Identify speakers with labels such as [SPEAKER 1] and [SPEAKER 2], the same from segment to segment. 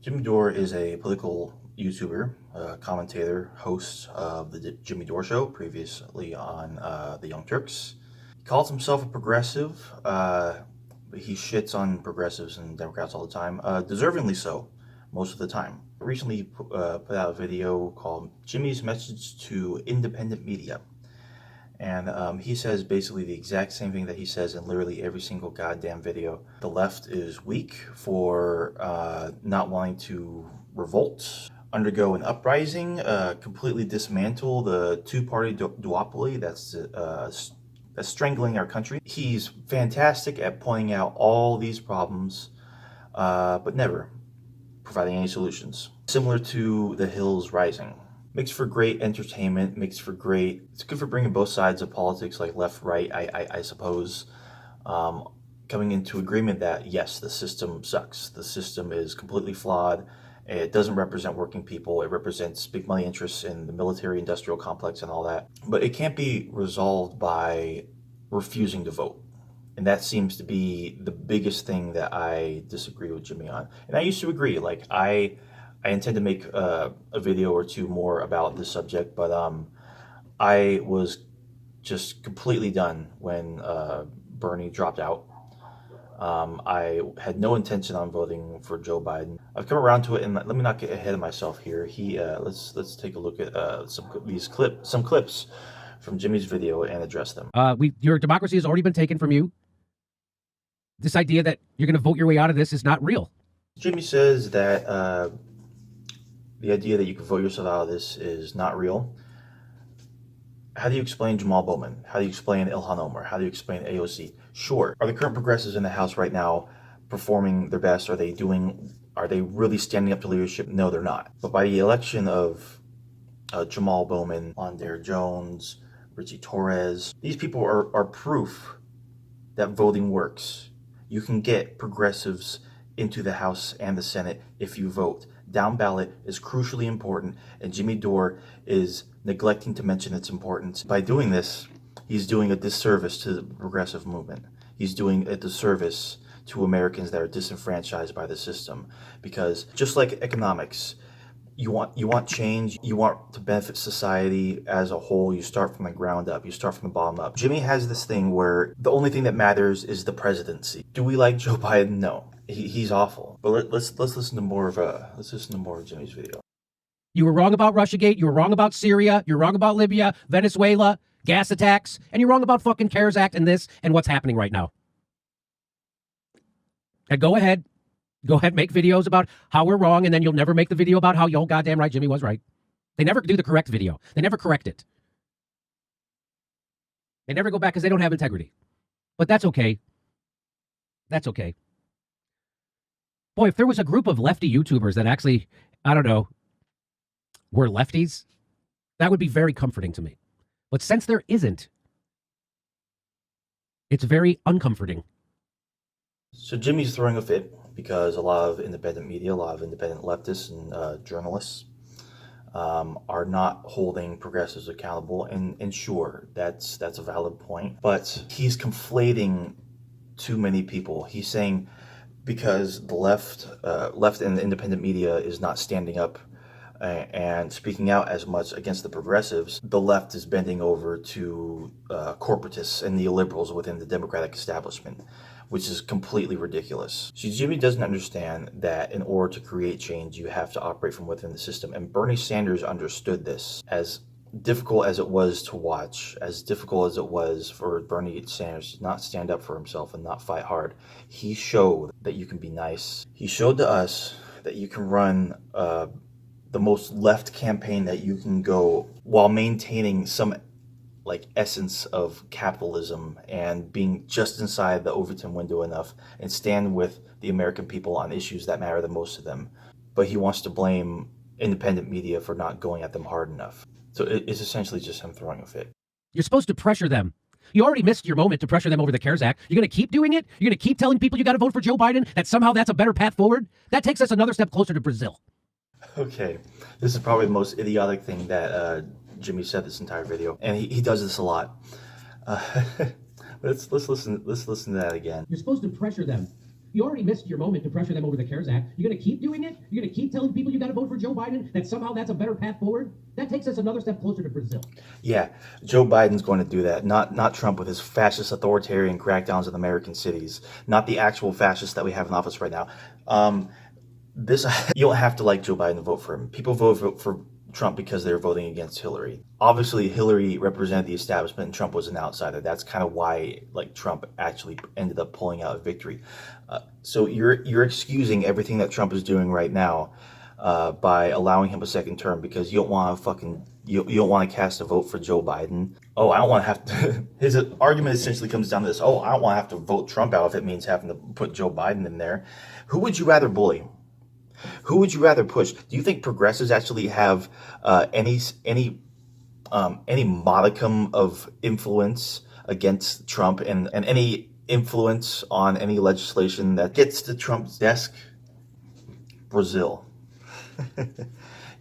[SPEAKER 1] Jimmy Dore is a political YouTuber, commentator, host of the Jimmy Dore Show, previously on The Young Turks. He calls himself a progressive, but he shits on progressives and Democrats all the time, deservingly so, most of the time. Recently, he put out a video called Jimmy's Message to Independent Media. And he says basically the exact same thing that he says in literally every single goddamn video. The left is weak for not wanting to revolt, undergo an uprising, completely dismantle the two-party duopoly that's strangling our country. He's fantastic at pointing out all these problems, but never providing any solutions. Similar to The Hills Rising. Makes for great entertainment, it's good for bringing both sides of politics, like left, right, I suppose, coming into agreement that, yes, the system sucks. The system is completely flawed. It doesn't represent working people. It represents big money interests in the military-industrial complex and all that. But it can't be resolved by refusing to vote. And that seems to be the biggest thing that I disagree with Jimmy on. And I used to agree. Like, I intend to make a video or two more about this subject, but I was just completely done when Bernie dropped out. I had no intention on voting for Joe Biden. I've come around to it, and let me not get ahead of myself here. Let's take a look at some clips from Jimmy's video and address them.
[SPEAKER 2] Your democracy has already been taken from you. This idea that you're going to vote your way out of this is not real.
[SPEAKER 1] Jimmy says that the idea that you can vote yourself out of this is not real. How do you explain Jamal Bowman? How do you explain Ilhan Omar? How do you explain AOC? Sure. Are the current progressives in the House right now performing their best? Are they really standing up to leadership? No, they're not. But by the election of Jamal Bowman, Dore Jones, Richie Torres, these people are proof that voting works. You can get progressives into the House and the Senate if you vote. Down ballot is crucially important, and Jimmy Dore is neglecting to mention its importance. By doing this, he's doing a disservice to the progressive movement. He's doing a disservice to Americans that are disenfranchised by the system. Because just like economics, you want change, you want to benefit society as a whole, you start from the ground up, you start from the bottom up. Jimmy has this thing where the only thing that matters is the presidency. Do we like Joe Biden? No. He's awful. But let's listen to more of Jimmy's video.
[SPEAKER 2] You were wrong about Russiagate, you were wrong about Syria, you're wrong about Libya, Venezuela, gas attacks, and you're wrong about fucking CARES Act and this and what's happening right now. And go ahead, make videos about how we're wrong, and then you'll never make the video about how you're goddamn right, Jimmy was right. They never do the correct video. They never correct it. They never go back because they don't have integrity. But that's okay. That's okay. Boy, if there was a group of lefty YouTubers that actually, I don't know, were lefties, that would be very comforting to me. But since there isn't, it's very uncomforting.
[SPEAKER 1] So Jimmy's throwing a fit because a lot of independent media, a lot of independent leftists and journalists are not holding progressives accountable. And sure, that's a valid point. But he's conflating too many people. He's saying because the left and the independent media is not standing up and speaking out as much against the progressives, the left is bending over to corporatists and neoliberals within the Democratic establishment, which is completely ridiculous. See, Jimmy doesn't understand that in order to create change, you have to operate from within the system. And Bernie Sanders understood this. As difficult as it was to watch, as difficult as it was for Bernie Sanders to not stand up for himself and not fight hard, he showed that you can be nice. He showed to us that you can run the most left campaign that you can go while maintaining some essence of capitalism and being just inside the Overton window enough and stand with the American people on issues that matter the most to them. But he wants to blame independent media for not going at them hard enough. So it's essentially just him throwing a fit.
[SPEAKER 2] You're supposed to pressure them. You already missed your moment to pressure them over the CARES Act. You're going to keep doing it? You're going to keep telling people you got to vote for Joe Biden, that somehow that's a better path forward? That takes us another step closer to Brazil.
[SPEAKER 1] Okay, this is probably the most idiotic thing that Jimmy said this entire video, and he does this a lot. Let's listen to that again.
[SPEAKER 2] You're supposed to pressure them. You already missed your moment to pressure them over the CARES Act. You're going to keep doing it? You're going to keep telling people you got to vote for Joe Biden, that somehow that's a better path forward? That takes us another step closer to Brazil.
[SPEAKER 1] Yeah, Joe Biden's going to do that. Not Trump with his fascist authoritarian crackdowns in American cities. Not the actual fascists that we have in office right now. This you don't have to like Joe Biden to vote for him. People vote for Trump because they're voting against Hillary. Obviously, Hillary represented the establishment and Trump was an outsider. That's kind of why Trump actually ended up pulling out a victory. So you're excusing everything that Trump is doing right now by allowing him a second term because you don't want to you don't want to cast a vote for Joe Biden. Oh, I don't want to have to. His argument essentially comes down to this. Oh, I don't want to have to vote Trump out if it means having to put Joe Biden in there. Who would you rather bully? Who would you rather push? Do you think progressives actually have any modicum of influence against Trump and any influence on any legislation that gets to Trump's desk? Brazil.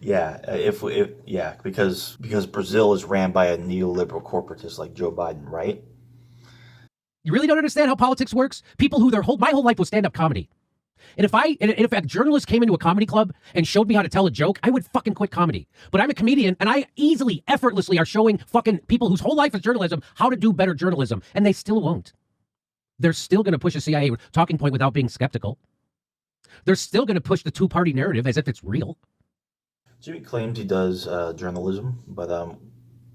[SPEAKER 1] Yeah, because Brazil is ran by a neoliberal corporatist like Joe Biden, right?
[SPEAKER 2] You really don't understand how politics works? People who my whole life was stand-up comedy. And if a journalist came into a comedy club and showed me how to tell a joke, I would fucking quit comedy. But I'm a comedian, and I easily, effortlessly are showing fucking people whose whole life is journalism how to do better journalism, and they still won't. They're still going to push a CIA talking point without being skeptical. They're still going to push the two-party narrative as if it's real.
[SPEAKER 1] Jimmy claims he does journalism, but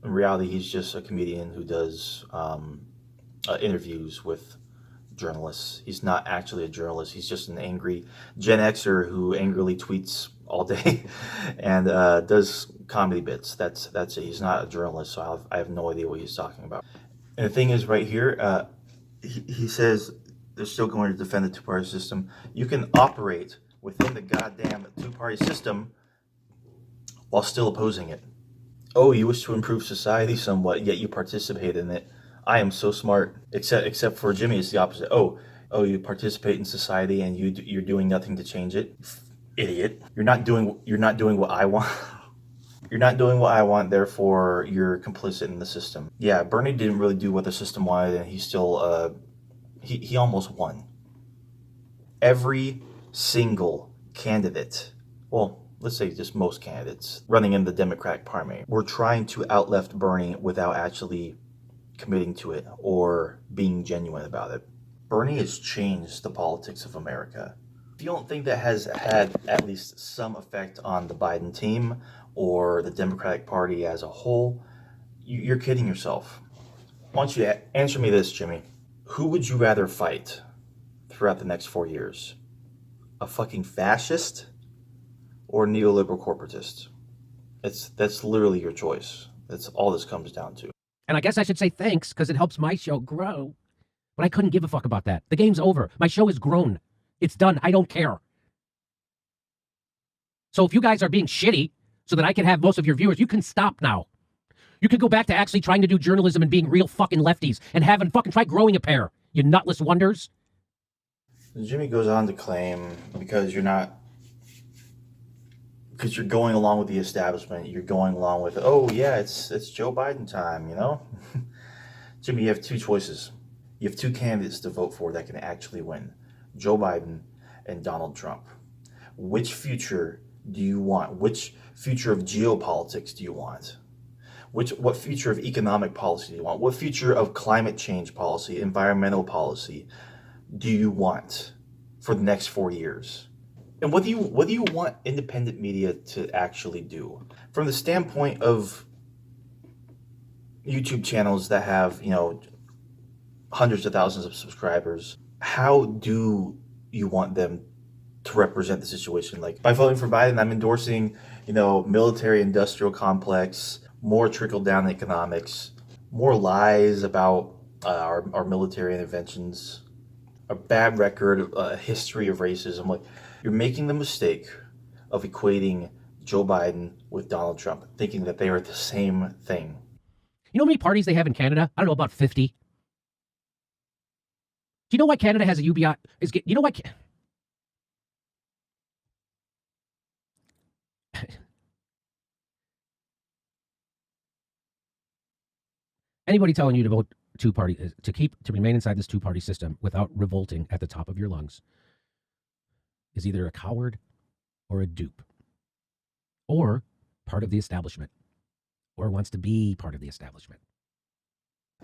[SPEAKER 1] in reality, he's just a comedian who does interviews with journalists. He's not actually a journalist. He's just an angry Gen Xer who angrily tweets all day and does comedy bits. That's it. He's not a journalist, so I have no idea what he's talking about. And the thing is, right here, he says they're still going to defend the two-party system. You can operate within the goddamn two-party system while still opposing it. Oh, you wish to improve society somewhat, yet you participate in it. I am so smart. Except for Jimmy, it's the opposite. Oh, you participate in society and you're doing nothing to change it. Idiot. You're not doing what I want. You're not doing what I want, therefore you're complicit in the system. Yeah, Bernie didn't really do what the system wanted, and he still he almost won. Every single candidate, well, let's say just most candidates running in the Democratic primary, were trying to out-left Bernie without actually committing to it or being genuine about it. Bernie has changed the politics of America. If you don't think that has had at least some effect on the Biden team or the Democratic Party as a whole, you're kidding yourself. Why don't you answer me this, Jimmy? Who would you rather fight throughout the next 4 years? A fucking fascist or a neoliberal corporatist? That's literally your choice. That's all this comes down to.
[SPEAKER 2] And I guess I should say thanks because it helps my show grow. But I couldn't give a fuck about that. The game's over. My show is grown. It's done. I don't care. So if you guys are being shitty so that I can have most of your viewers, you can stop now. You can go back to actually trying to do journalism and being real fucking lefties and having fucking try growing a pair, you nutless wonders.
[SPEAKER 1] Jimmy goes on to claim because you're going along with the establishment, you're going along with, oh yeah, it's Joe Biden time, you know? Jimmy, you have two choices. You have two candidates to vote for that can actually win. Joe Biden and Donald Trump. Which future do you want? Which future of geopolitics do you want? What future of economic policy do you want? What future of climate change policy, environmental policy do you want for the next 4 years? And what do you want independent media to actually do? From the standpoint of YouTube channels that have, hundreds of thousands of subscribers, how do you want them to represent the situation? Like, by voting for Biden, I'm endorsing, military industrial complex, more trickle-down economics, more lies about our military interventions, a bad record, a history of racism. Like, you're making the mistake of equating Joe Biden with Donald Trump, thinking that they are the same thing.
[SPEAKER 2] You know how many parties they have in Canada? I don't know, about 50. Do you know why Canada has a UBI? You know why? Anybody telling you to vote two-party to remain inside this two-party system without revolting at the top of your lungs is either a coward or a dupe, or part of the establishment, or wants to be part of the establishment.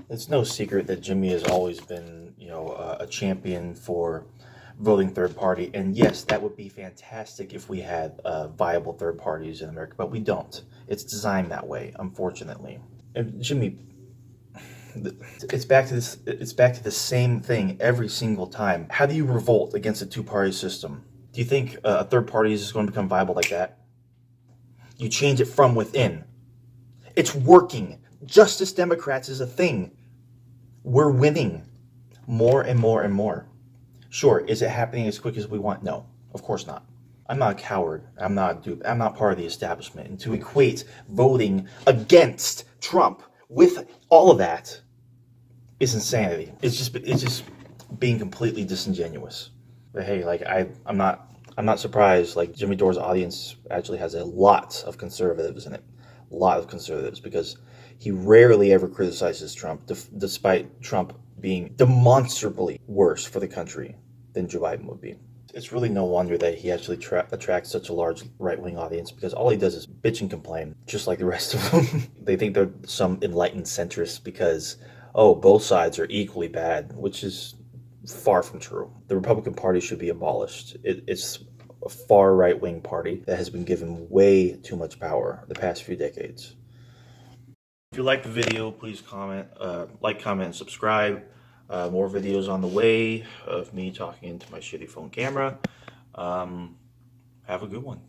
[SPEAKER 1] It's no secret that Jimmy has always been, a champion for voting third party. And yes, that would be fantastic if we had viable third parties in America, but we don't. It's designed that way, unfortunately. And Jimmy, it's back to this. It's back to the same thing every single time. How do you revolt against a two-party system? Do you think a third party is just going to become viable like that? You change it from within. It's working. Justice Democrats is a thing. We're winning more and more and more. Sure, is it happening as quick as we want? No, of course not. I'm not a coward. I'm not a dupe. I'm not part of the establishment. And to equate voting against Trump with all of that is insanity. It's just being completely disingenuous. But hey, like I'm not surprised. Like Jimmy Dore's audience actually has a lot of conservatives in it, a lot of conservatives, because he rarely ever criticizes Trump, despite Trump being demonstrably worse for the country than Joe Biden would be. It's really no wonder that he actually attracts such a large right-wing audience, because all he does is bitch and complain, just like the rest of them. They think they're some enlightened centrists because, oh, both sides are equally bad, which is far from true. The Republican Party should be abolished. It's a far right-wing party that has been given way too much power the past few decades. If you like the video, please comment, comment, and subscribe. More videos on the way of me talking into my shitty phone camera. Have a good one.